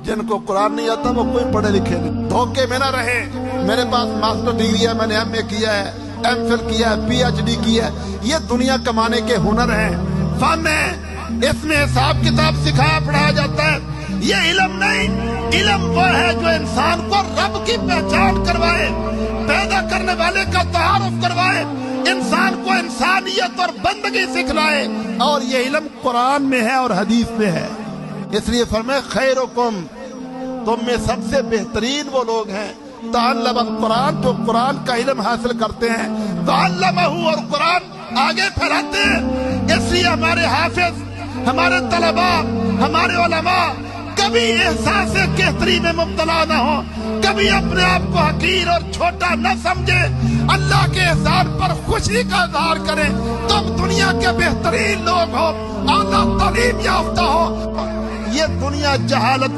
جن کو قرآن نہیں آتا وہ کوئی پڑھے لکھے نہیں. دھوکے میں نہ رہے. میرے پاس ماسٹر ڈگری ہے, میں نے ایم اے کیا ہے, ایم فل کیا ہے, پی ایچ ڈی کیا ہے. یہ دنیا کمانے کے ہنر ہیں, فن ہے. اس میں حساب کتاب سکھایا پڑھایا جاتا ہے. یہ علم نہیں. علم وہ ہے جو انسان کو رب کی پہچان کروائے, پیدا کرنے والے کا تعارف کروائے, انسان کو انسانیت اور بندگی سکھلائے. اور یہ علم قرآن میں ہے اور حدیث میں ہے. اس لیے فرمائے خیرکم, تم میں سب سے بہترین وہ لوگ ہیں تعلم القرآن, جو قرآن کا علم حاصل کرتے ہیں, تعلمہ, اور قرآن آگے پھیلاتے ہیں. اس لیے ہمارے حافظ, ہمارے طلباء, ہمارے علماء کبھی احساس کہتری میں مبتلا نہ ہو, کبھی اپنے آپ کو حقیر اور چھوٹا نہ سمجھے, اللہ کے احسان پر خوشی کا اظہار کریں. تم دنیا کے بہترین لوگ ہو, اعلیٰ تعلیم یافتہ ہو. یہ دنیا جہالت